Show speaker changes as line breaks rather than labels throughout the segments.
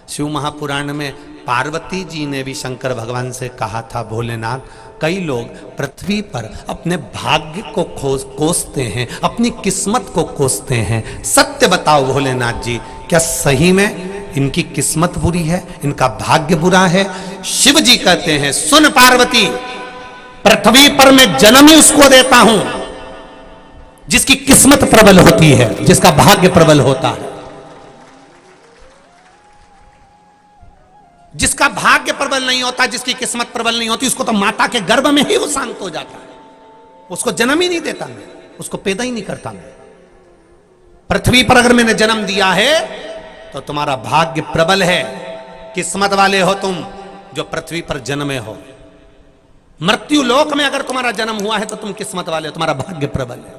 शिव महापुराण में पार्वती जी ने भी शंकर भगवान से कहा था, भोलेनाथ कई लोग पृथ्वी पर अपने भाग्य को कोसते हैं, अपनी किस्मत को कोसते हैं। सत्य बताओ भोलेनाथ जी, क्या सही में इनकी किस्मत बुरी है, इनका भाग्य बुरा है? शिव जी कहते हैं, सुन पार्वती, पृथ्वी पर मैं जन्म ही उसको देता हूं जिसकी किस्मत प्रबल होती है, जिसका भाग्य प्रबल होता है। जिसका भाग्य प्रबल नहीं होता, जिसकी किस्मत प्रबल नहीं होती, उसको तो माता के गर्भ में ही वो शांत हो जाता है, उसको जन्म ही नहीं देता मैं, उसको पैदा ही नहीं करता मैं। पृथ्वी पर अगर मैंने जन्म दिया है तो तुम्हारा भाग्य प्रबल है, किस्मत वाले हो तुम जो पृथ्वी पर जन्मे हो। मृत्यु लोक में अगर तुम्हारा जन्म हुआ है तो तुम किस्मत वाले हो, तुम्हारा भाग्य प्रबल है।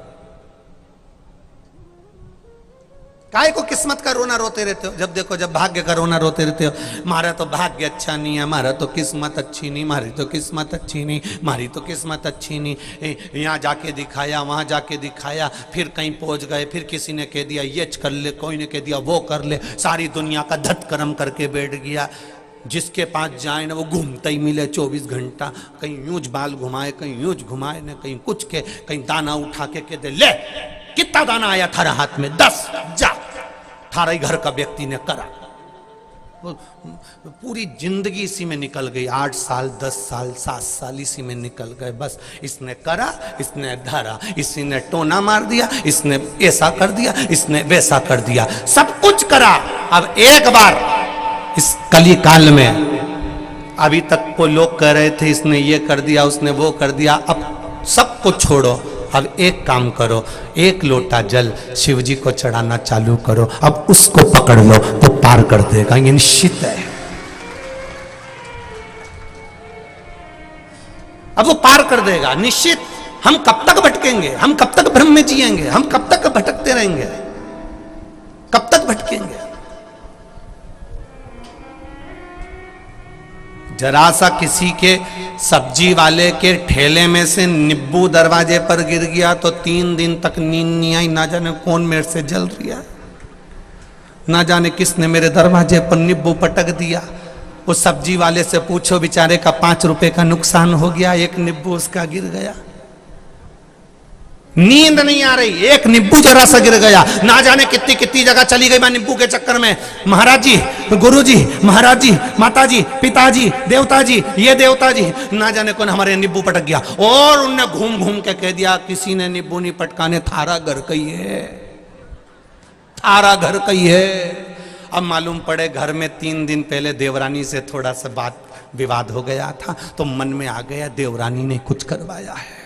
काहे को किस्मत का रोना रोते रहते हो? जब देखो जब भाग्य का रोना रोते रहते हो, हमारा तो भाग्य अच्छा नहीं है, हमारा तो किस्मत अच्छी नहीं, हमारी तो किस्मत अच्छी नहीं, हमारी तो किस्मत अच्छी नहीं। यहाँ जाके दिखाया, वहां जाके दिखाया, फिर कहीं पहुंच गए, फिर किसी ने कह दिया ये कर ले, कोई ने कह दिया वो कर ले, सारी दुनिया का धत्कर्म करके बैठ गया। जिसके पास जाए ना वो घूमता ही मिले 24 घंटा, कहीं यूं बाल घुमाए, कहीं यूं घुमाए ना, कहीं कुछ के, कहीं दाना उठा के कह दे ले कितना दाना आया थारा हाथ में, 10 जा, थारा ही घर का व्यक्ति ने करा। पूरी जिंदगी इसी में निकल गई, 8 साल 10 साल 7 साल इसी में निकल गए। बस इसने करा, इसने धरा, इसी ने टोना मार दिया, इसने ऐसा कर दिया, इसने वैसा कर दिया, सब कुछ करा। अब एक बार इस कली काल में, अभी तक को लोग कह रहे थे इसने ये कर दिया, उसने वो कर दिया, अब सब कुछ छोड़ो, अब एक काम करो, एक लोटा जल शिव जी को चढ़ाना चालू करो, अब उसको पकड़ लो तो पार कर देगा, ये निश्चित है। अब वो पार कर देगा निश्चित। हम कब तक भटकेंगे, हम कब तक भ्रम में जिएंगे, हम कब तक भटकते रहेंगे, कब तक भटकेंगे? जरा सा किसी के सब्जी वाले के ठेले में से नींबू दरवाजे पर गिर गया तो 3 दिन तक नींद नहीं आई, ना जाने कौन मेरे से जल रिया, ना जाने किसने मेरे दरवाजे पर नींबू पटक दिया। उस सब्जी वाले से पूछो, बेचारे का 5 रुपए का नुकसान हो गया, एक नींबू उसका गिर गया। नींद नहीं आ रही, एक नींबू जरा सा गिर गया, ना जाने कितनी कितनी जगह चली गई मैं नींबू के चक्कर में। महाराज जी, गुरु जी, महाराज जी, माता जी, पिताजी, देवता जी, ये देवता जी, ना जाने कौन हमारे नींबू पटक गया। और उनने घूम घूम के कह दिया किसी ने नींबू नहीं पटकाने, थारा घर कही है, थारा घर कही है। अब मालूम पड़े घर में 3 दिन पहले देवरानी से थोड़ा सा बात विवाद हो गया था, तो मन में आ गया देवरानी ने कुछ करवाया है।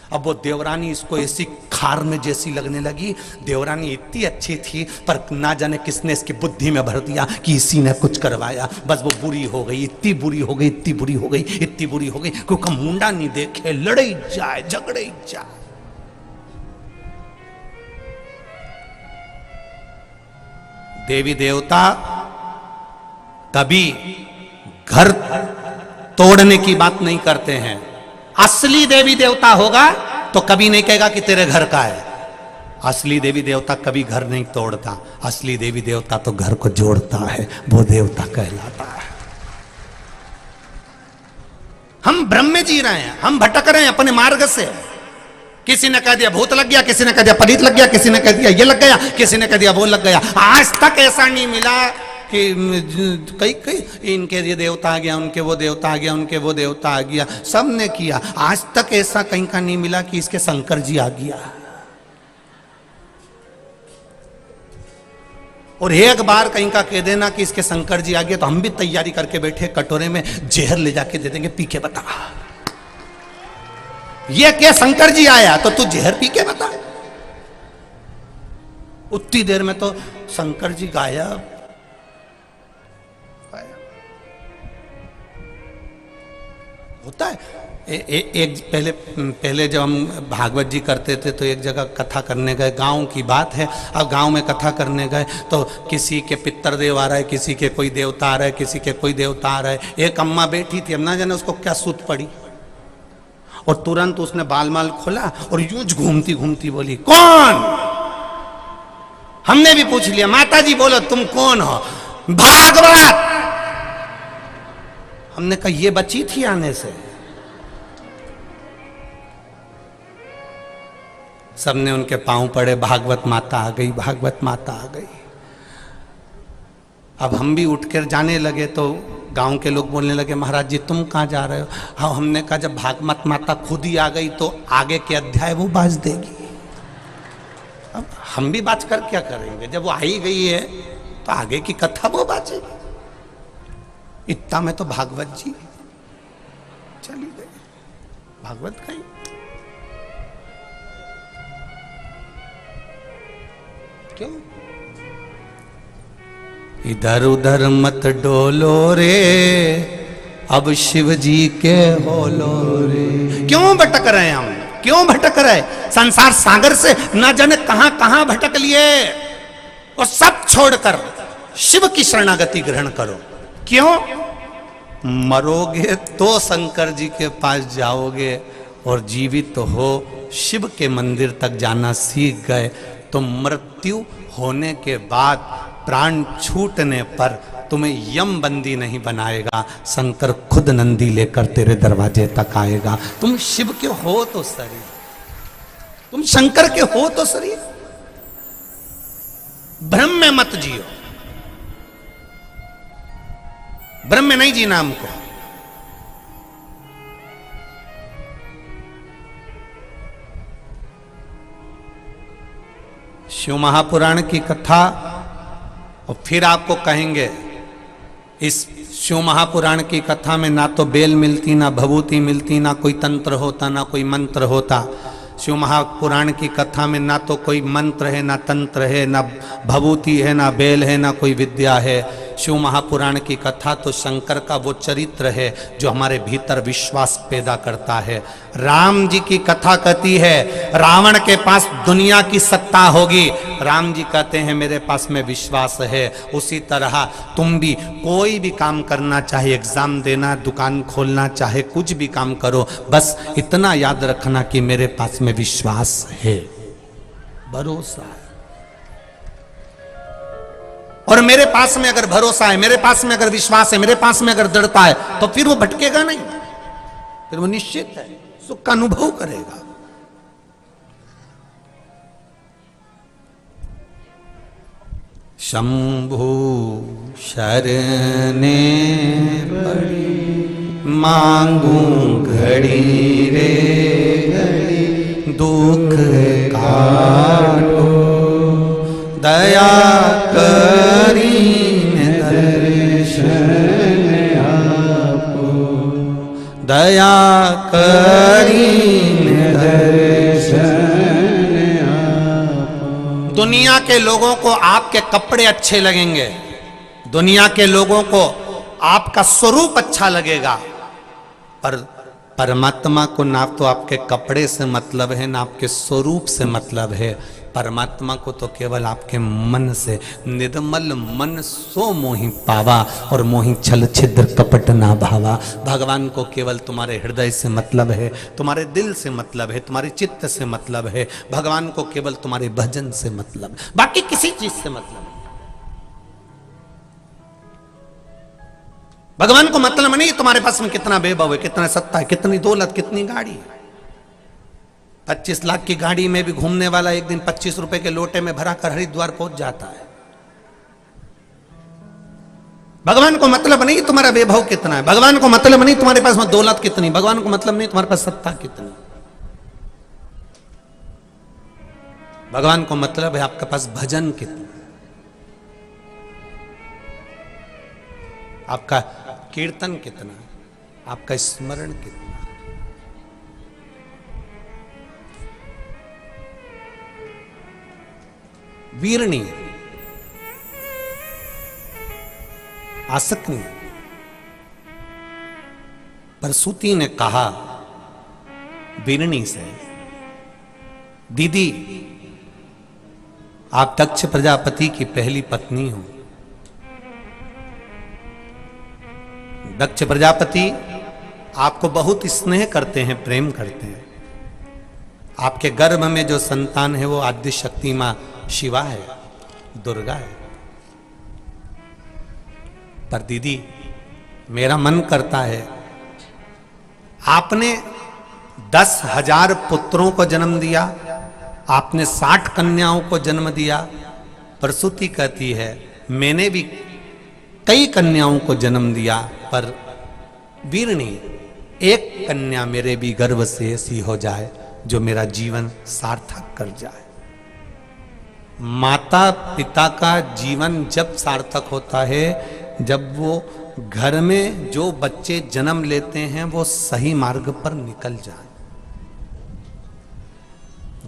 अब वो देवरानी इसको ऐसी खार में जैसी लगने लगी। देवरानी इतनी अच्छी थी पर ना जाने किसने इसकी बुद्धि में भर दिया कि इसी ने कुछ करवाया। बस वो बुरी हो गई, इतनी बुरी हो गई, इतनी बुरी हो गई, इतनी बुरी हो गई, क्योंकि मुंडा नहीं देखे लड़े ही जाए, झगड़े ही जाए। देवी देवता कभी घर तोड़ने की बात नहीं करते हैं। असली देवी देवता होगा तो कभी नहीं कहेगा कि तेरे घर का है। असली देवी देवता कभी घर नहीं तोड़ता, असली देवी देवता तो घर को जोड़ता है, वो देवता कहलाता है। हम भ्रम में जी रहे हैं, हम भटक रहे हैं अपने मार्ग से। किसी ने कह दिया भूत लग गया, किसी ने कह दिया परीत लग गया, किसी ने कह दिया ये लग गया, किसी ने कह दिया वो लग गया। आज तक ऐसा नहीं मिला कि कई इनके ये देवता आ गया, उनके वो देवता आ गया, उनके वो देवता आ गया, सब ने किया। आज तक ऐसा कहीं का नहीं मिला कि इसके शंकर जी आ गया। और एक बार कहीं का कह देना कि इसके शंकर जी आ गया तो हम भी तैयारी करके बैठे, कटोरे में जहर ले जाके दे देंगे, पी के बता। ये क्या शंकर जी आया तो तू जहर पी के बता। उतनी देर में तो शंकर जी गायब। होता है एक पहले जब हम भागवत जी करते थे तो एक जगह कथा करने गए, गांव की बात है। अब गांव में कथा करने गए तो किसी के पितृदेव आ रहा है, किसी के कोई देवता आ रहा है, किसी के कोई देवता आ रहा है। एक अम्मा बैठी थी, अब ना जाने उसको क्या सूत पड़ी और तुरंत उसने बाल माल खोला और यूं घूमती घूमती बोली कौन। हमने भी पूछ लिया माता जी बोलो तुम कौन हो। भागवत। हमने कहा ये बची थी आने से। सबने उनके पांव पड़े, भागवत माता आ गई, भागवत माता आ गई। अब हम भी उठकर जाने लगे तो गांव के लोग बोलने लगे, महाराज जी तुम कहाँ जा रहे हो? हाँ, हमने कहा जब भागवत माता खुद ही आ गई तो आगे के अध्याय वो बाज देगी। अब हम भी बाज कर क्या करेंगे? जब वो आई गई है तो आगे की कथा वो बाजेगी। इतना में तो भागवत जी चली गई, भागवत गई। क्यों? इधर उधर मत डोलो रे, अब शिव जी के होलो रे। क्यों भटक रहे हैं हम? क्यों भटक रहे? संसार सागर से न जाने कहां कहां भटक लिए। और सब छोड़कर शिव की शरणागति ग्रहण करो। क्यों? मरोगे तो शंकर जी के पास जाओगे, और जीवित हो शिव के मंदिर तक जाना सीख गए तो मृत्यु होने के बाद, प्राण छूटने पर तुम्हें यम बंदी नहीं बनाएगा। शंकर खुद नंदी लेकर तेरे दरवाजे तक आएगा। तुम शिव के हो तो सही, तुम शंकर के हो तो सही। भ्रम में मत जियो, भ्रम में नहीं जीना हमको। शिव महापुराण की कथा, और फिर आपको कहेंगे इस शिव महापुराण की कथा में ना तो बेल मिलती, ना भभूति मिलती, ना कोई तंत्र होता, ना कोई मंत्र होता। शिव महापुराण की कथा में ना तो कोई मंत्र है, ना तंत्र है, ना भभूति है, ना बेल है, ना कोई विद्या है। शिव महापुराण की कथा तो शंकर का वो चरित्र है जो हमारे भीतर विश्वास पैदा करता है। राम जी की कथा कहती है रावण के पास दुनिया की सत्ता होगी, राम जी कहते हैं मेरे पास में विश्वास है। उसी तरह तुम भी कोई भी काम करना, चाहे एग्जाम देना, दुकान खोलना, चाहे कुछ भी काम करो, बस इतना याद रखना कि मेरे पास में विश्वास है, भरोसा है। और मेरे पास में अगर भरोसा है, मेरे पास में अगर विश्वास है, मेरे पास में अगर दृढ़ता है, तो फिर वो भटकेगा नहीं, फिर वो निश्चित है सुख का अनुभव करेगा। शंभु शरणे पड़ी, मांगू घड़ी रे घड़ी, दुख काटो दया करी दर्शन आपको, दया करी दर्शन आपको। दुनिया के लोगों को आपके कपड़े अच्छे लगेंगे, दुनिया के लोगों को आपका स्वरूप अच्छा लगेगा, पर परमात्मा को ना तो आपके कपड़े से मतलब है, ना आपके स्वरूप से मतलब है। परमात्मा को तो केवल आपके मन से, निर्मल मन सो मोहि पावा, और मोहि छल छिद्र कपट ना भावा। भगवान को केवल तुम्हारे हृदय से मतलब है, तुम्हारे दिल से मतलब है, तुम्हारे चित्त से मतलब है। भगवान को केवल तुम्हारे भजन से मतलब, बाकी किसी चीज से मतलब है। भगवान को मतलब नहीं तुम्हारे पास में कितना वैभव है, कितना सत्ता है, कितनी दौलत, कितनी गाड़ी है। 25 लाख की गाड़ी में भी घूमने वाला एक दिन 25 रुपए के लोटे में भरा कर हरिद्वार पहुंच जाता है। भगवान को मतलब नहीं तुम्हारा वैभव कितना है, भगवान को मतलब नहीं तुम्हारे पास में दौलत कितनी, भगवान को मतलब नहीं तुम्हारे पास सत्ता कितनी। भगवान को मतलब है आपके पास भजन कितना, आपका कीर्तन कितना, आपका स्मरण कितना। वीरणी, आसक्ति। परसूती ने कहा वीरणी से, दीदी आप दक्ष प्रजापति की पहली पत्नी हो। दक्ष प्रजापति आपको बहुत स्नेह करते हैं, प्रेम करते हैं। आपके गर्भ में जो संतान है वो आद्य शक्ति मां शिवा है, दुर्गा है। पर दीदी मेरा मन करता है, आपने 10,000 पुत्रों को जन्म दिया, आपने 60 कन्याओं को जन्म दिया। प्रसूति कहती है मैंने भी कई कन्याओं को जन्म दिया, पर वीरनी एक कन्या मेरे भी गर्भ से ऐसी हो जाए जो मेरा जीवन सार्थक कर जाए। माता पिता का जीवन जब सार्थक होता है जब वो घर में जो बच्चे जन्म लेते हैं वो सही मार्ग पर निकल जाए।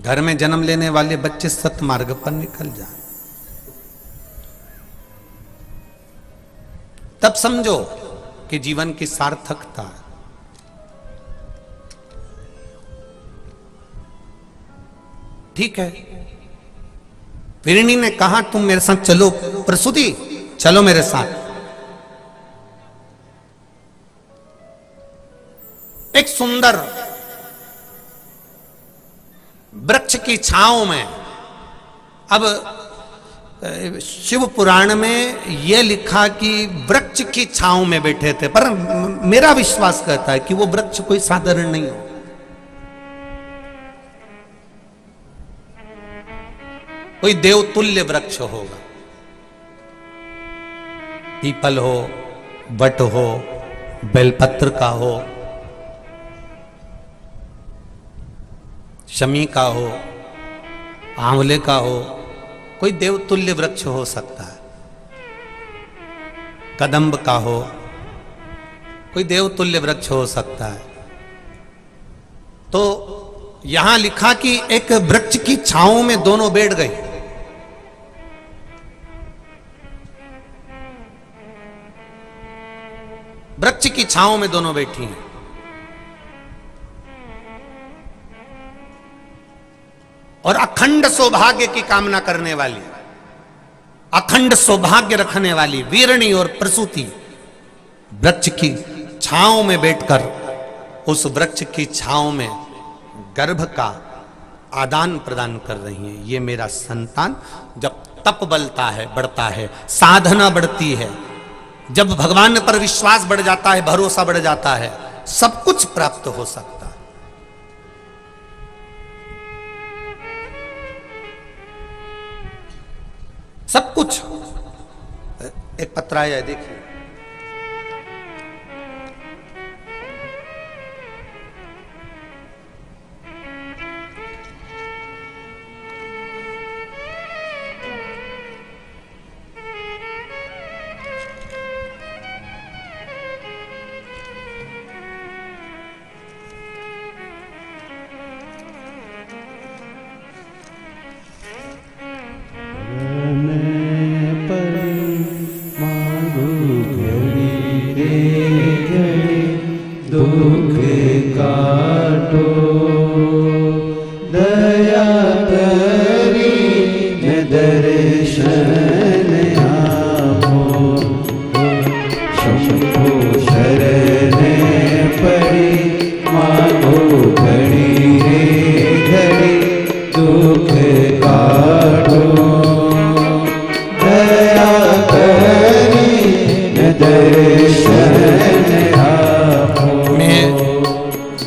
घर में जन्म लेने वाले बच्चे सत मार्ग पर निकल जाए, तब समझो कि जीवन की सार्थकता है। ठीक है, वीरनी ने कहा तुम मेरे साथ चलो, प्रसूति चलो मेरे साथ। एक सुंदर वृक्ष की छांव में, अब शिव पुराण में यह लिखा कि वृक्ष की छांव में बैठे थे, पर मेरा विश्वास कहता है कि वो वृक्ष कोई साधारण नहीं हो, कोई देवतुल्य वृक्ष होगा। पीपल हो, बट हो, बेलपत्र का हो, शमी का हो, आंवले का हो, कोई देवतुल्य वृक्ष हो सकता है। कदम्ब का हो, कोई देवतुल्य वृक्ष हो सकता है। तो यहां लिखा कि एक वृक्ष की छांव में दोनों बैठ गए। वृक्ष की छांव में दोनों बैठी हैं। और अखंड सौभाग्य की कामना करने वाली, अखंड सौभाग्य रखने वाली वीरणी और प्रसूति वृक्ष की छांव में बैठकर उस वृक्ष की छांव में गर्भ का आदान प्रदान कर रही हैं। ये मेरा संतान जब तप बलता है, बढ़ता है, साधना बढ़ती है, जब भगवान पर विश्वास बढ़ जाता है, भरोसा बढ़ जाता है, सब कुछ प्राप्त हो सकता है। सब कुछ। एक पत्र आया है, देखिए।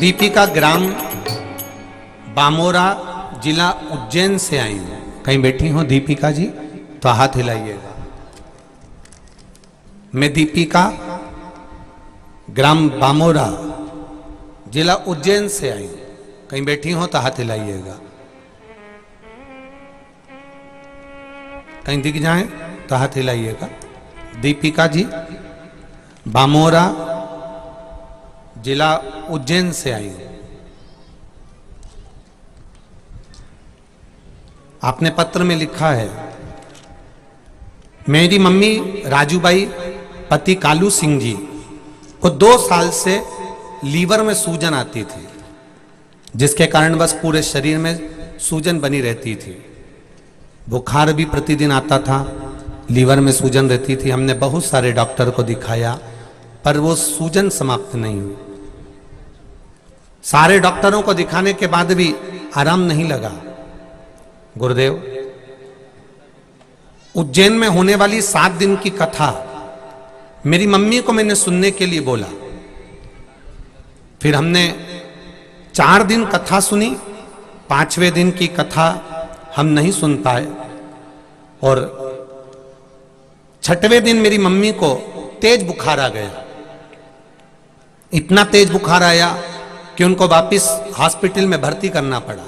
दीपिका ग्राम बामोरा जिला उज्जैन से आई हूं। कहीं बैठी हो दीपिका जी तो हाथ हिलाइएगा। मैं दीपिका ग्राम बामोरा जिला उज्जैन से आई हूं। कहीं बैठी हो तो हाथ हिलाइएगा। कहीं दिख जाए तो हाथ हिलाइएगा। दीपिका जी बामोरा जिला उज्जैन से आई हूं। आपने पत्र में लिखा है, मेरी मम्मी राजूबाई पति कालू सिंह जी को 2 साल से लीवर में सूजन आती थी, जिसके कारण बस पूरे शरीर में सूजन बनी रहती थी। बुखार भी प्रतिदिन आता था, लीवर में सूजन रहती थी। हमने बहुत सारे डॉक्टर को दिखाया पर वो सूजन समाप्त नहीं हुई। सारे डॉक्टरों को दिखाने के बाद भी आराम नहीं लगा। गुरुदेव, उज्जैन में होने वाली 7 दिन की कथा मेरी मम्मी को मैंने सुनने के लिए बोला। फिर हमने 4 दिन कथा सुनी, 5वें दिन की कथा हम नहीं सुन पाए और 6वें दिन मेरी मम्मी को तेज बुखार आ गया। इतना तेज बुखार आया कि उनको वापस हॉस्पिटल में भर्ती करना पड़ा।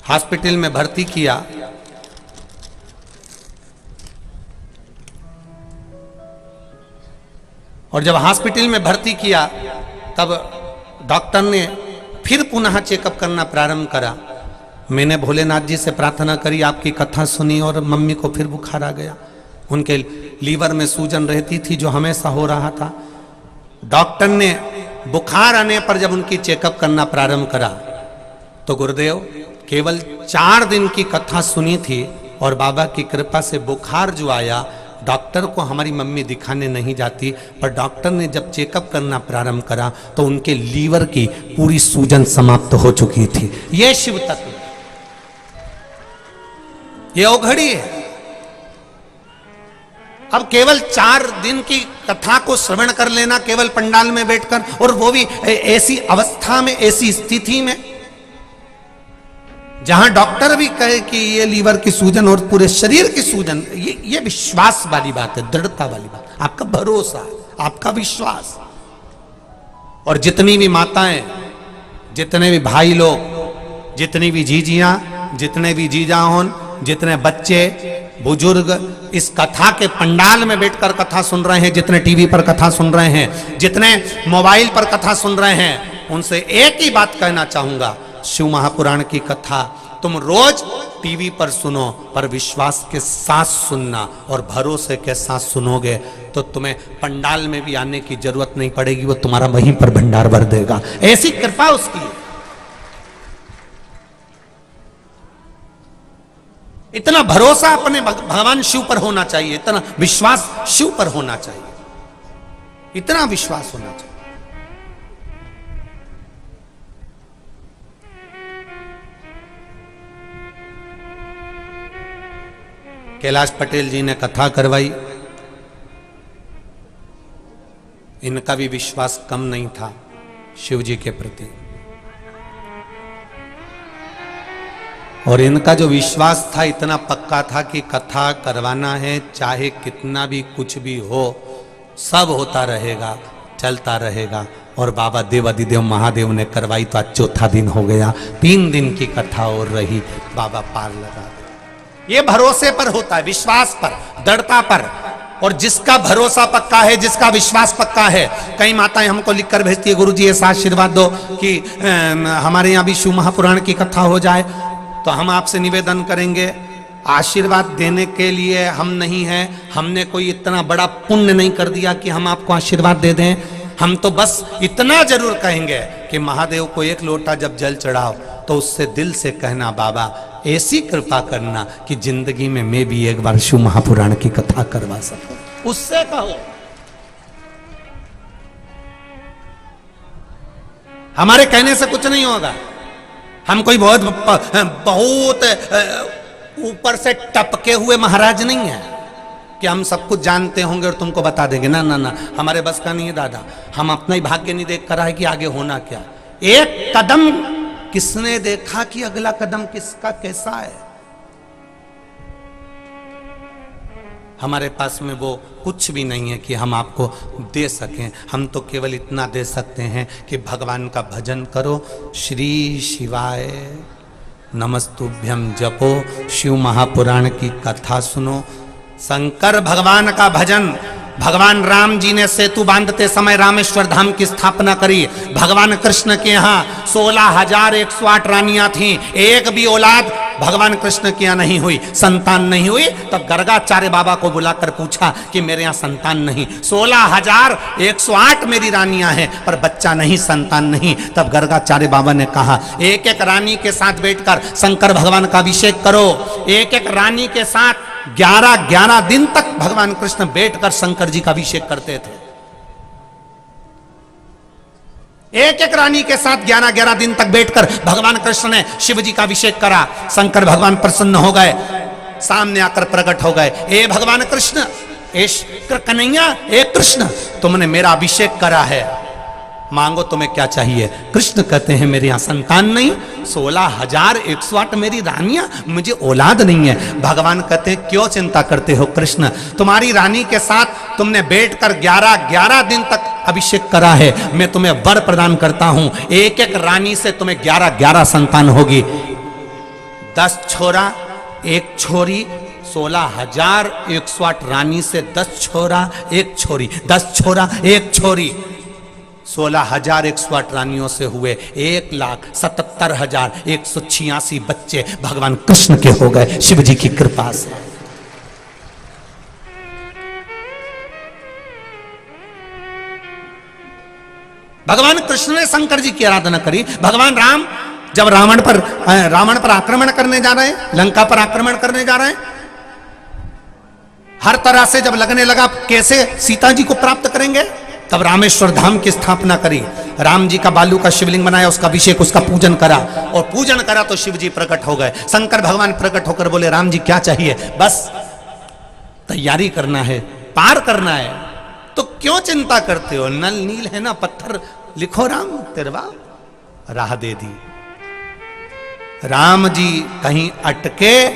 हॉस्पिटल में भर्ती किया और जब हॉस्पिटल में भर्ती किया तब डॉक्टर ने फिर पुनः चेकअप करना प्रारंभ करा। मैंने भोलेनाथ जी से प्रार्थना करी, आपकी कथा सुनी और मम्मी को फिर बुखार आ गया। उनके लीवर में सूजन रहती थी जो हमेशा हो रहा था। डॉक्टर ने बुखार आने पर जब उनकी चेकअप करना प्रारंभ करा तो गुरुदेव केवल 4 दिन की कथा सुनी थी और बाबा की कृपा से बुखार जो आया, डॉक्टर को हमारी मम्मी दिखाने नहीं जाती, पर डॉक्टर ने जब चेकअप करना प्रारंभ करा तो उनके लीवर की पूरी सूजन समाप्त हो चुकी थी। यह शिव तत्व, यह औघड़ी है। अब केवल 4 दिन की कथा को श्रवण कर लेना केवल पंडाल में बैठकर, और वो भी ऐसी अवस्था में, ऐसी स्थिति में जहां डॉक्टर भी कहे कि ये लीवर की सूजन और पूरे शरीर की सूजन, ये विश्वास वाली बात है, दृढ़ता वाली बात, आपका भरोसा, आपका विश्वास। और जितनी भी माताएं, जितने भी भाई लोग, जितनी भी जीजियां, जितने भी जीजाहोन, जितने बच्चे बुजुर्ग इस कथा के पंडाल में बैठकर कथा सुन रहे हैं, जितने टीवी पर कथा सुन रहे हैं, जितने मोबाइल पर कथा सुन रहे हैं, उनसे एक ही बात कहना चाहूंगा, शिव महापुराण की कथा तुम रोज टीवी पर सुनो, पर विश्वास के साथ सुनना और भरोसे के साथ सुनोगे तो तुम्हें पंडाल में भी आने की जरूरत नहीं पड़ेगी, वो तुम्हारा वहीं पर भंडार भर देगा। ऐसी कृपा उसकी। इतना भरोसा अपने भगवान शिव पर होना चाहिए, इतना विश्वास शिव पर होना चाहिए, इतना विश्वास होना चाहिए। कैलाश पटेल जी ने कथा करवाई, इनका भी विश्वास कम नहीं था शिव जी के प्रति, और इनका जो विश्वास था इतना पक्का था कि कथा करवाना है, चाहे कितना भी कुछ भी हो, सब होता रहेगा, चलता रहेगा। और बाबा देवादिदेव महादेव ने करवाई तो आज 4था दिन हो गया, 3 दिन की कथा और रही, बाबा पार लगा। ये भरोसे पर होता है, विश्वास पर, दृढ़ता पर। और जिसका भरोसा पक्का है, जिसका विश्वास पक्का है, कई माताएं हमको लिखकर भेजती है, गुरुजी ऐसा आशीर्वाद दो कि हमारे यहाँ भी शिव महापुराण की कथा हो जाए। तो हम आपसे निवेदन करेंगे, आशीर्वाद देने के लिए हम नहीं हैं, हमने कोई इतना बड़ा पुण्य नहीं कर दिया कि हम आपको आशीर्वाद दे दें। हम तो बस इतना जरूर कहेंगे कि महादेव को 1 लोटा जब जल चढ़ाओ तो उससे दिल से कहना, बाबा ऐसी कृपा करना कि जिंदगी में मैं भी एक बार शिव महापुराण की कथा करवा सकूं। उससे कहो, हमारे कहने से कुछ नहीं होगा। हम कोई बहुत ऊपर से टपके हुए महाराज नहीं है कि हम सब कुछ जानते होंगे और तुमको बता देंगे। ना ना ना, हमारे बस का नहीं है दादा। हम अपना ही भाग्य नहीं देख कर आए कि आगे होना क्या। एक कदम किसने देखा कि अगला कदम किसका कैसा है। हमारे पास में वो कुछ भी नहीं है कि हम आपको दे सकें। हम तो केवल इतना दे सकते हैं कि भगवान का भजन करो, श्री शिवाय नमस्तुभ्यम जपो, शिव महापुराण की कथा सुनो, शंकर भगवान का भजन। भगवान राम जी ने सेतु बांधते समय रामेश्वर धाम की स्थापना करी। भगवान कृष्ण के यहाँ 16,108 रानियां थीं, एक भी औलाद भगवान कृष्ण के यहाँ नहीं हुई, संतान नहीं हुई। तब गर्गाचार्य बाबा को बुलाकर पूछा कि मेरे यहाँ संतान नहीं, 16,108 मेरी रानियां हैं पर बच्चा नहीं, संतान नहीं। तब गर्गाचार्य बाबा ने कहा, एक एक रानी के साथ बैठकर शंकर भगवान का अभिषेक करो। एक एक रानी के साथ 11 दिन तक भगवान कृष्ण बैठकर शंकर जी का अभिषेक करते थे। एक एक रानी के साथ 11 दिन तक बैठकर भगवान कृष्ण ने शिव जी का अभिषेक करा। शंकर भगवान प्रसन्न हो गए, सामने आकर प्रकट हो गए। ए भगवान कृष्ण, एश कन्हैया, ए कृष्ण, तुमने मेरा अभिषेक करा है, मांगो तुम्हें क्या चाहिए। कृष्ण कहते हैं मेरे यहां संतान नहीं, 16,108 मेरी रानियां, मुझे औलाद नहीं है। भगवान कहते हैं क्यों चिंता करते हो कृष्ण, तुम्हारी रानी के साथ तुमने बैठकर 11 दिन तक अभिषेक करा है, मैं तुम्हें वर प्रदान करता हूं, एक एक रानी से तुम्हें 11 संतान होगी। 10 छोरा 1 छोरी, 16,108 रानी से 10 छोरा 1 छोरी, 10 छोरा 1 छोरी, 16,108 रानियों से हुए 1,77,186 बच्चे भगवान कृष्ण के हो गए शिव जी की कृपा से। भगवान कृष्ण ने शंकर जी की आराधना करी। भगवान राम जब रावण पर आक्रमण करने जा रहे हैं, लंका पर आक्रमण करने जा रहे हैं, हर तरह से जब लगने लगा कैसे सीता जी को प्राप्त करेंगे, तब रामेश्वर धाम की स्थापना करी। राम जी का बालू का शिवलिंग बनाया, उसका अभिषेक, उसका पूजन करा, और पूजन करा तो शिव जी प्रकट हो गए। शंकर भगवान प्रकट होकर बोले राम जी क्या चाहिए, बस तैयारी करना है, पार करना है, तो क्यों चिंता करते हो, नल नील है ना पत्थर, लिखो राम तेरवा, राह दे दी। राम जी कहीं अटके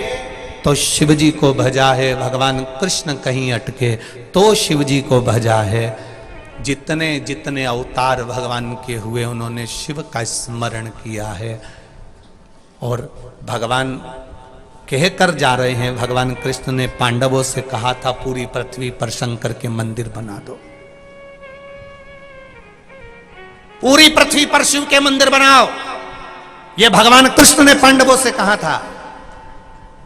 तो शिव जी को भजा है, भगवान कृष्ण कहीं अटके तो शिव जी को भजा है। जितने जितने अवतार भगवान के हुए उन्होंने शिव का स्मरण किया है। और भगवान कह कर जा रहे हैं, भगवान कृष्ण ने पांडवों से कहा था पूरी पृथ्वी पर शंकर के मंदिर बना दो, पूरी पृथ्वी पर शिव के मंदिर बनाओ, यह भगवान कृष्ण ने पांडवों से कहा था।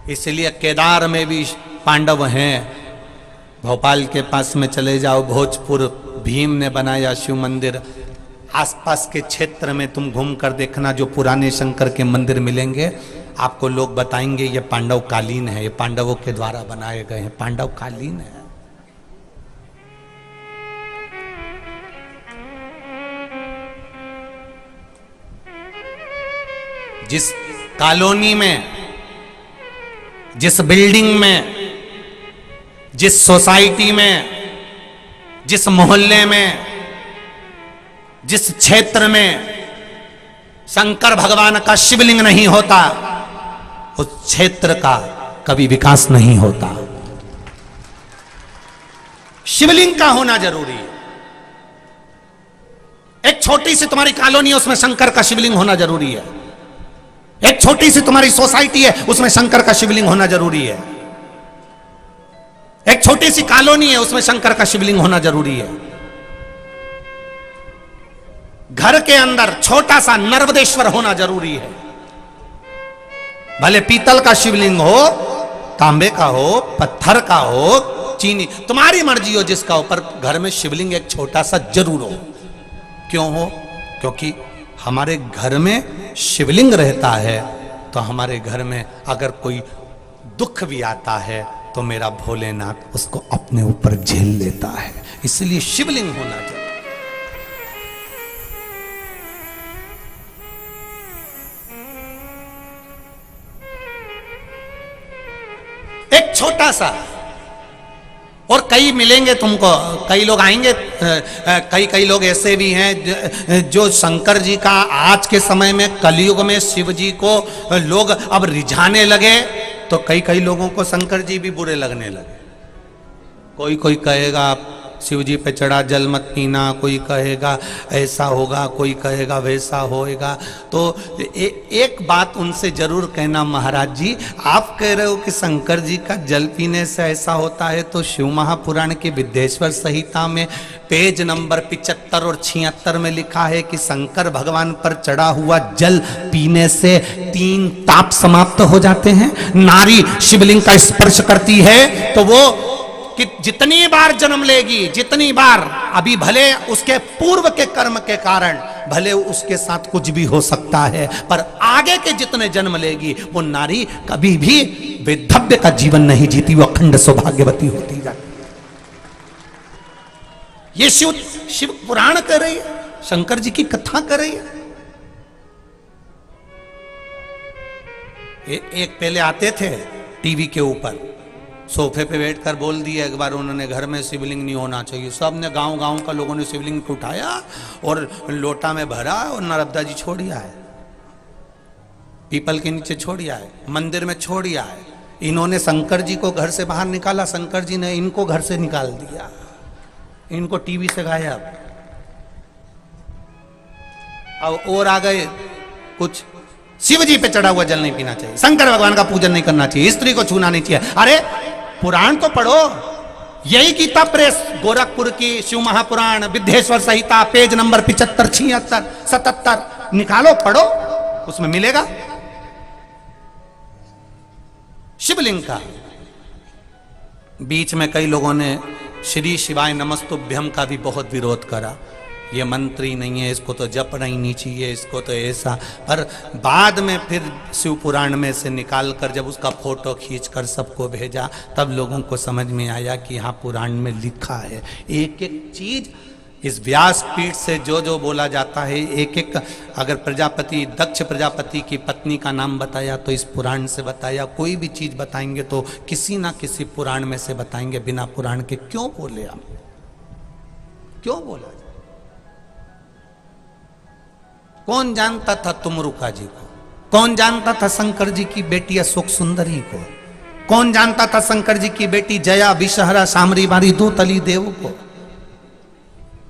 इसलिए केदार में भी पांडव हैं, भोपाल के पास में चले जाओ, भोजपुर भीम ने बनाया शिव मंदिर, आसपास के क्षेत्र में तुम घूम कर देखना, जो पुराने शंकर के मंदिर मिलेंगे आपको लोग बताएंगे ये पांडव कालीन है, ये पांडवों के द्वारा बनाए गए हैं, पांडव कालीन है। जिस कॉलोनी में, जिस बिल्डिंग में, जिस सोसाइटी में, जिस मोहल्ले में, जिस क्षेत्र में शंकर भगवान का शिवलिंग नहीं होता, उस क्षेत्र का कभी विकास नहीं होता। शिवलिंग का होना जरूरी है। एक छोटी सी तुम्हारी कॉलोनी है, उसमें शंकर का शिवलिंग होना जरूरी है। एक छोटी सी तुम्हारी सोसाइटी है, उसमें शंकर का शिवलिंग होना जरूरी है। एक छोटी सी कॉलोनी है, उसमें शंकर का शिवलिंग होना जरूरी है। घर के अंदर छोटा सा नर्मदेश्वर होना जरूरी है। भले पीतल का शिवलिंग हो, तांबे का हो, पत्थर का हो, चीनी, तुम्हारी मर्जी हो जिसका ऊपर, घर में शिवलिंग एक छोटा सा जरूर हो। क्यों हो? क्योंकि हमारे घर में शिवलिंग रहता है तो हमारे घर में अगर कोई दुख भी आता है तो मेरा भोलेनाथ उसको अपने ऊपर झेल लेता है। इसलिए शिवलिंग होना चाहिए। एक छोटा सा, और कई मिलेंगे तुमको, कई लोग आएंगे, कई लोग ऐसे भी हैं जो शंकर जी का आज के समय में कलयुग में शिव जी को लोग अब रिझाने लगे तो कई लोगों को शंकर जी भी बुरे लगने लगे। कोई कहेगा शिव जी पे चढ़ा जल मत पीना, कोई कहेगा ऐसा होगा, कोई कहेगा वैसा होएगा। तो एक बात उनसे जरूर कहना, महाराज जी आप कह रहे हो कि शंकर जी का जल पीने से ऐसा होता है, तो शिव महापुराण के विद्येश्वर संहिता में पेज नंबर 75 और 76 में लिखा है कि शंकर भगवान पर चढ़ा हुआ जल पीने से 3 ताप समाप्त हो जाते हैं। नारी शिवलिंग का स्पर्श करती है तो वो कि जितनी बार जन्म लेगी, जितनी बार, अभी भले उसके पूर्व के कर्म के कारण भले उसके साथ कुछ भी हो सकता है, पर आगे के जितने जन्म लेगी वो नारी कभी भी वैधव्य का जीवन नहीं जीती, वो अखंड सौभाग्यवती होती जाती। ये शिव पुराण कर रही है, शंकर जी की कथा कर रही है। एक पहले आते थे टीवी के ऊपर सोफे पे बैठकर बोल दिया एक बार उन्होंने, घर में शिवलिंग नहीं होना चाहिए। सब ने गांव गांव का लोगों ने शिवलिंग को उठाया और लोटा में भरा और नर्मदा जी छोड़िया है, पीपल के नीचे छोड़िया है, मंदिर में छोड़िया है। इन्होंने शंकर जी को घर से बाहर निकाला, शंकर जी ने इनको घर से निकाल दिया, इनको टीवी से गायब। अब और आ गए कुछ, शिव जी पे चढ़ा हुआ जल नहीं पीना चाहिए, शंकर भगवान का पूजन नहीं करना चाहिए, स्त्री को छूना नहीं चाहिए। अरे पुराण तो पढ़ो, यही गीता प्रेस गोरखपुर की शिव महापुराण विद्येश्वर संहिता पेज नंबर 75, 76, 77 निकालो, पढ़ो, उसमें मिलेगा शिवलिंग का। बीच में कई लोगों ने श्री शिवाय नमस्तुभ्यम का भी बहुत विरोध करा, ये मंत्री नहीं है, इसको तो जपना ही नहीं चाहिए, इसको तो ऐसा। पर बाद में फिर शिव पुराण में से निकाल कर जब उसका फोटो खींच कर सबको भेजा, तब लोगों को समझ में आया कि हाँ पुराण में लिखा है। एक एक चीज इस व्यासपीठ से जो जो बोला जाता है, एक एक, अगर प्रजापति दक्ष प्रजापति की पत्नी का नाम बताया तो इस पुराण से बताया, कोई भी चीज बताएंगे तो किसी ना किसी पुराण में से बताएंगे, बिना पुराण के क्यों बोले हम, क्यों बोला? कौन जानता था तुमरुका जी को? कौन जानता था शंकर जी की बेटी अशोक सुंदरी को? कौन जानता था शंकर जी की बेटी जया विषहरा सामरी बारी दूतली देव को?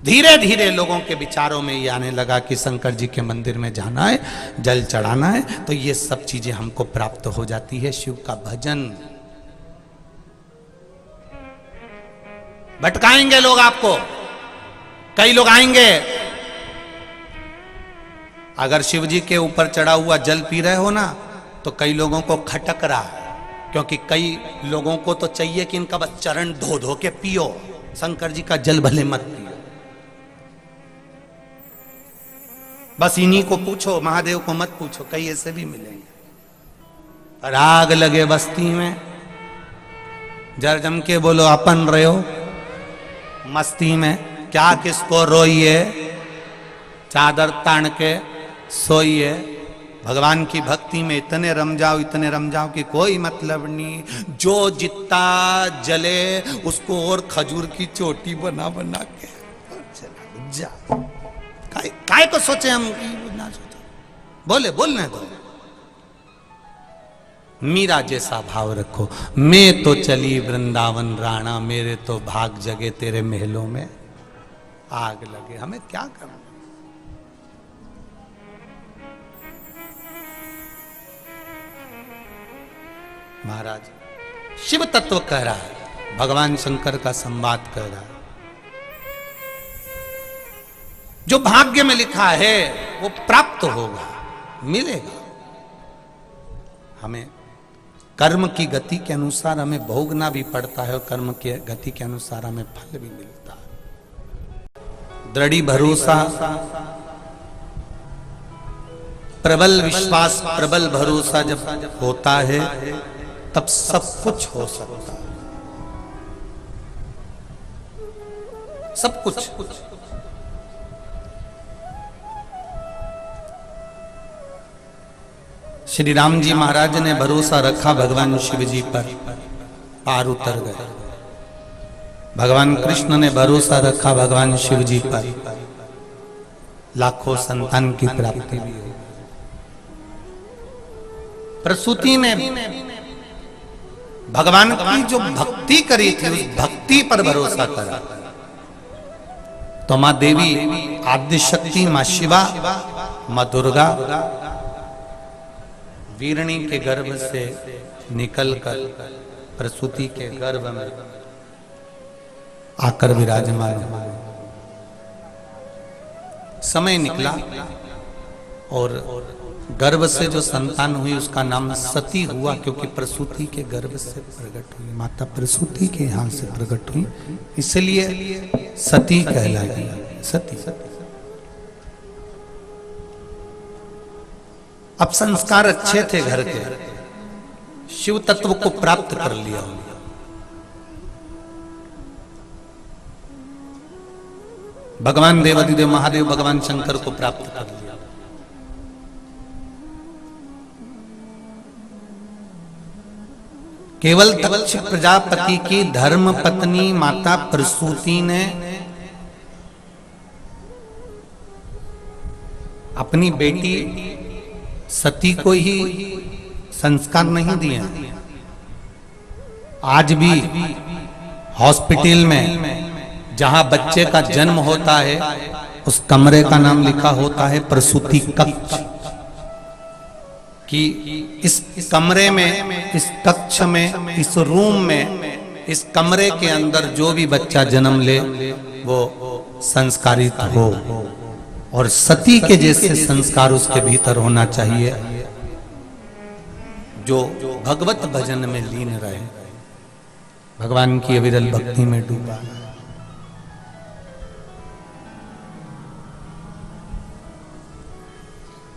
धीरे धीरे लोगों के विचारों में ये आने लगा कि शंकर जी के मंदिर में जाना है, जल चढ़ाना है, तो ये सब चीजें हमको प्राप्त हो जाती है। शिव का भजन भटकाएंगे लोग आपको, कई लोग आएंगे, अगर शिव जी के ऊपर चढ़ा हुआ जल पी रहे हो ना तो कई लोगों को खटक रहा है, क्योंकि कई लोगों को तो चाहिए कि इनका बस चरण धो धो के पियो, शंकर जी का जल भले मत पियो, बस इन्हीं को पूछो, महादेव को मत पूछो। कई ऐसे भी मिलेंगे। पर आग लगे बस्ती में, जर जम के बोलो अपन रहो मस्ती में, क्या किसको रोइए, चादर तान के सोइए। भगवान की भक्ति में इतने रम जाओ, इतने रम जाओ कि कोई मतलब नहीं। जो जितना जले उसको और खजूर की चोटी बना बना के चला जा। काय को सोचे हम, ना सोचे, बोले बोलने दो। मीरा जैसा भाव रखो, मैं तो चली वृंदावन राणा, मेरे तो भाग जगे तेरे महलों में आग लगे। हमें क्या करना? महाराज शिव तत्व कह रहा है, भगवान शंकर का संवाद कह रहा है। जो भाग्य में लिखा है वो प्राप्त होगा, मिलेगा। हमें कर्म की गति के अनुसार हमें भोगना भी पड़ता है और कर्म की गति के अनुसार हमें फल भी मिलता है। दृढ़ भरोसा, प्रबल विश्वास, प्रबल भरोसा जब होता है तब सब कुछ हो सकता है, सब कुछ। श्री राम जी महाराज ने भरोसा रखा भगवान शिव जी पर, पार उतर गए। भगवान कृष्ण ने भरोसा रखा भगवान शिव जी पर, लाखों संतान की प्राप्ति भी हुई। प्रसूति में भगवान की जो भक्ति करी थी, उस भक्ति पर भरोसा करा तो मां देवी आद्य शक्ति, मां शिवा, मां दुर्गा वीरणी के गर्भ से निकलकर प्रसूति के गर्भ में आकर विराजमान हुए। समय निकला और गर्भ से जो संतान हुई उसका नाम सती हुआ, क्योंकि प्रसूति के गर्भ से प्रकट हुई, माता प्रसूति के यहां से प्रकट हुई, इसलिए सती कहलाई। सती। अब संस्कार अच्छे थे घर के, शिव तत्व को प्राप्त कर लिया। भगवान देवादिदेव महादेव भगवान शंकर को प्राप्त कर लिया। केवल दक्ष प्रजापति की धर्म पत्नी माता प्रसूति ने अपनी बेटी सती को ही संस्कार नहीं दिए। आज भी हॉस्पिटल में जहां बच्चे का जन्म होता है उस कमरे का नाम लिखा होता है प्रसूति कक्ष, कि इस कमरे में, इस कक्ष में, इस रूम में, इस कमरे के अंदर जो भी बच्चा जन्म ले वो संस्कारित हो और सती के जैसे संस्कार उसके भीतर होना चाहिए, जो भगवत भजन में लीन रहे, भगवान की अविरल भक्ति में डूबा।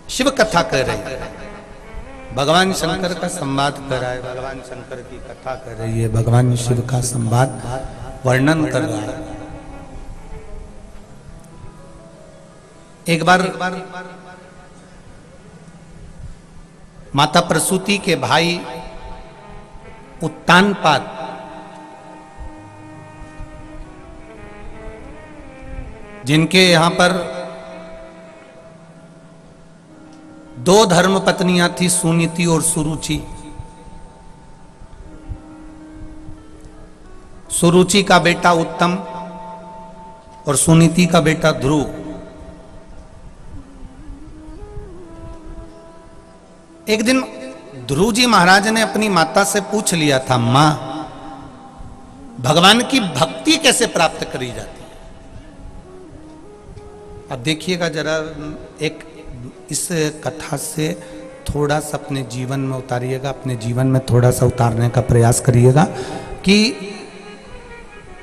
शिव कथा कर रहे हैं, भगवान शंकर का संवाद कर रहा है, भगवान शंकर की कथा कर रही है, भगवान शिव का संवाद वर्णन कर रहा है। एक बार माता प्रसूति के भाई उत्तानपाद जिनके यहां पर दो धर्म पत्नियां थी, सुनीति और सुरुचि। सुरुचि का बेटा उत्तम और सुनीति का बेटा ध्रुव। एक दिन ध्रुव जी महाराज ने अपनी माता से पूछ लिया था, मां भगवान की भक्ति कैसे प्राप्त करी जाती है? अब देखिएगा जरा, एक इस कथा से थोड़ा सा अपने जीवन में उतारिएगा, अपने जीवन में थोड़ा सा उतारने का प्रयास करिएगा कि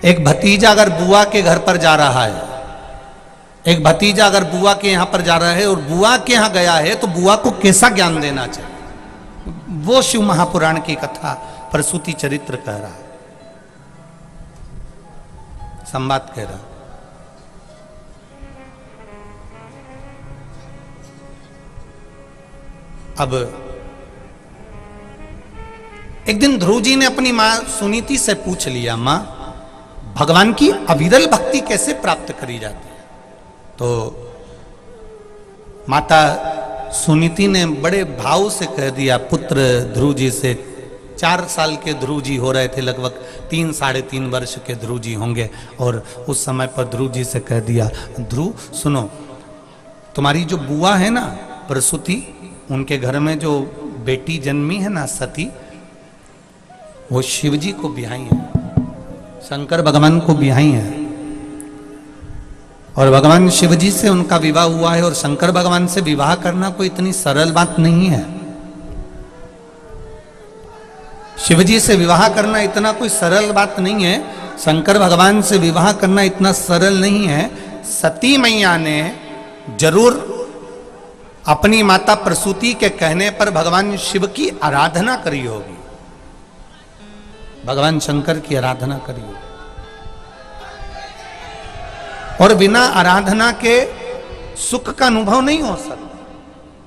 एक भतीजा अगर बुआ के घर पर जा रहा है, एक भतीजा अगर बुआ के यहां पर जा रहा है और बुआ के यहां गया है तो बुआ को कैसा ज्ञान देना चाहिए, वो शिव महापुराण की कथा प्रसूति चरित्र कह रहा है, संवाद कह रहा है। अब एक दिन ध्रुव जी ने अपनी मां सुनीति से पूछ लिया, मां भगवान की अविरल भक्ति कैसे प्राप्त करी जाती है? तो माता सुनीति ने बड़े भाव से कह दिया, पुत्र ध्रुव जी से, 4 साल के ध्रुव जी हो रहे थे, लगभग 3 साढ़े 3 वर्ष के ध्रुव जी होंगे, और उस समय पर ध्रुव जी से कह दिया, ध्रुव सुनो, तुम्हारी जो बुआ है ना प्रसूति, उनके घर में जो बेटी जन्मी है ना सती, वो शिव जी को ब्याही है, शंकर भगवान को ब्याही है, और भगवान शिव जी से उनका विवाह हुआ है। और शंकर भगवान से विवाह करना कोई इतनी सरल बात नहीं है, शिव जी से विवाह करना इतना कोई सरल बात नहीं है, शंकर भगवान से विवाह करना इतना सरल नहीं है। सती मैया ने जरूर अपनी माता प्रसूति के कहने पर भगवान शिव की आराधना करी होगी, भगवान शंकर की आराधना करी होगी, और बिना आराधना के सुख का अनुभव नहीं हो सकता,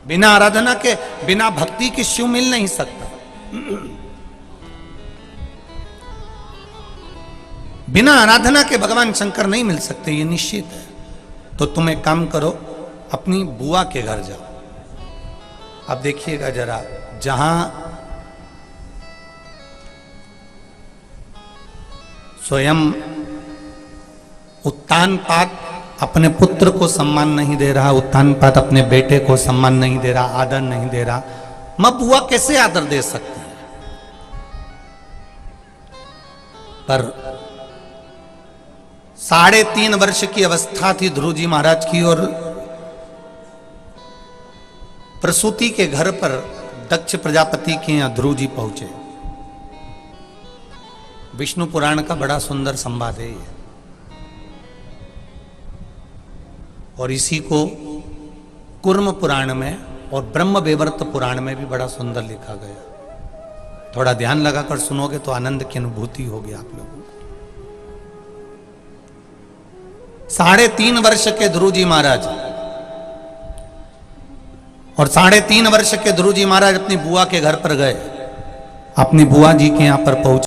बिना आराधना के, बिना भक्ति के शिव मिल नहीं सकता, बिना आराधना के भगवान शंकर नहीं मिल सकते, ये निश्चित है। तो तुम एक काम करो, अपनी बुआ के घर जाओ। अब देखिएगा जरा, जहां स्वयं उत्तानपाद अपने पुत्र को सम्मान नहीं दे रहा, उत्तानपाद अपने बेटे को सम्मान नहीं दे रहा, आदर नहीं दे रहा, मां बुआ कैसे आदर दे सकती है? पर 3.5 वर्ष की अवस्था थी ध्रुव जी महाराज की, और प्रसूति के घर पर दक्ष प्रजापति के यहां ध्रुव जी पहुंचे। विष्णु पुराण का बड़ा सुंदर संवाद है ये, और इसी को कुर्म पुराण में और ब्रह्म वेवर्त पुराण में भी बड़ा सुंदर लिखा गया। थोड़ा ध्यान लगाकर सुनोगे तो आनंद की अनुभूति होगी आप लोगों को। 3.5 वर्ष के ध्रुव जी महाराज, और 3.5 वर्ष के ध्रुव जी महाराज अपनी बुआ के घर पर गए। अपनी बुआ जी के यहाँ पर पहुंचे।